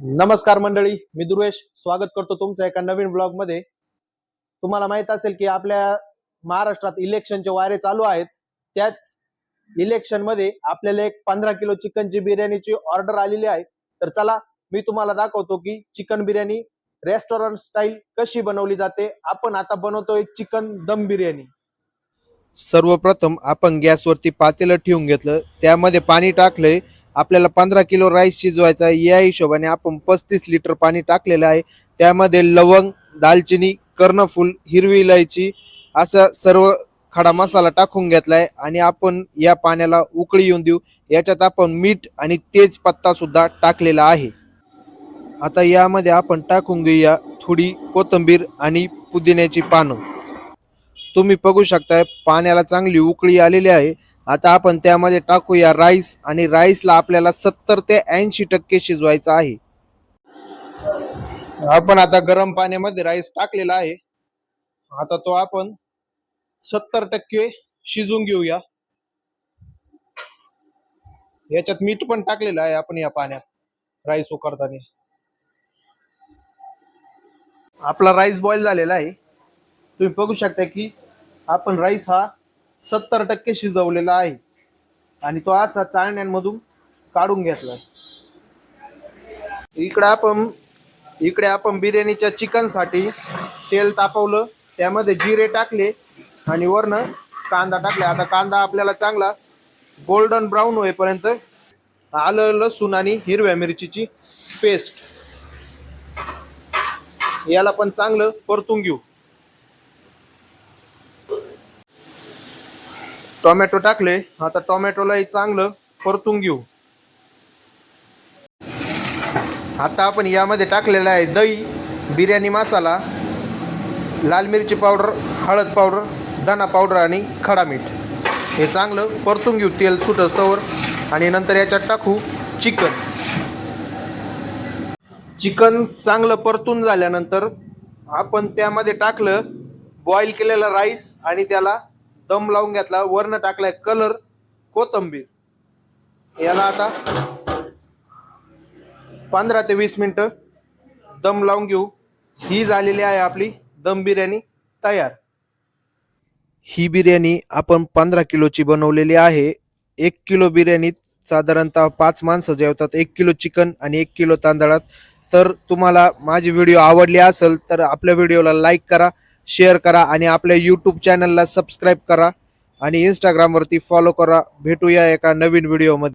नमस्कार मंडळी, मी दुर्वेश स्वागत करतो तुमचं एका नवीन ब्लॉग मध्ये। तुम्हाला माहित असेल की आपल्या महाराष्ट्रात इलेक्शनचे वारे चालू आहेत। त्याच इलेक्शन मध्ये आपल्याला एक 15 किलो चिकनची बिर्याणीची ऑर्डर आलेली आहे। तर चला मी तुम्हाला दाखवतो की चिकन बिर्याणी रेस्टॉरंट स्टाईल कशी बनवली जाते। आपण आता बनवतोय चिकन दम बिर्याणी। सर्वप्रथम आपण गॅसवरती पातेलं ठेवून घेतलं, त्यामध्ये पाणी टाकलंय। आपल्याला 15 किलो राईस शिजवायचा आहे, या हिशोबाने आपण 35 लिटर पाणी टाकलेलं आहे। त्यामध्ये लवंग, दालचिनी, कर्णफूल, हिरवी इलायची असा सर्व खडा मसाला टाकून घेतलाय आणि आपण या पाण्याला उकळी येऊन देऊ। याच्यात आपण मीठ आणि तेजपत्ता सुद्धा टाकलेला आहे। आता यामध्ये आपण टाकून घेऊया थोडी कोथिंबीर आणि पुदिन्याची पानं। तुम्ही बघू शकताय पाण्याला चांगली उकळी आलेली आहे। आता आपण त्यामध्ये टाकूया राईस आणि राईसला आपल्याला 70 ते 80% शिजवायचा आहे। आपण आता गरम पाण्यामध्ये राईस टाकलेला आहे। आता तो आपण 70% शिजून घेऊया। याच्यात मीठ पण टाकलेलं आहे आपण या पाण्यात राईस उकडताना। आपला राईस बॉईल झालेला आहे। तुम्ही बघू शकता की आपण राईस हा 70% शिजवलेला आहे आणि तो असा चाळण्यांमधून काढून घेतला। इकडे आपण बिर्याणीच्या चिकन साठी तेल तापवलं, त्यामध्ये जिरे टाकले आणि वरनं कांदा टाकला। आता कांदा आपल्याला चांगला गोल्डन ब्राऊन होईपर्यंत, आलं लसूण आणि हिरव्या मिरचीची पेस्ट याला पण चांगलं परतून घेऊ। टोमॅटो टाकले, आता टोमॅटोलाही चांगलं परतून घेऊ। आता आपण यामध्ये टाकलेला आहे दही, बिर्याणी मसाला, लाल मिरची पावडर, हळद पावडर, धना पावडर आणि खडा मीठ। हे चांगलं परतून घेऊ तेल सुटस्तवर आणि नंतर याच्यात टाकू चिकन। चिकन चांगलं परतून झाल्यानंतर आपण त्यामध्ये टाकलं बॉईल केलेला राईस आणि त्याला दम लावून घेतला। वरनं टाकलाय कलर, कोथिंबीर। याला आता 15 ते 20 मिनिटं दम लावून घेऊ। ही झालेली आहे आपली दम बिर्याणी तयार। ही बिर्याणी आपण 15 किलोची बनवलेली आहे। 1 किलो बिर्याणीत साधारणतः 5 माणसं जेवतात। 1 किलो चिकन आणि 1 किलो तांदळात। तर तुम्हाला माझी व्हिडिओ आवडली असेल तर आपल्या व्हिडिओला लाईक करा, शेअर करा आणि आपल्या यूट्यूब चॅनलला सबस्क्राईब करा आणि इंस्टाग्रामवरती फॉलो करा। भेटूया एका नवीन व्हिडिओमध्ये।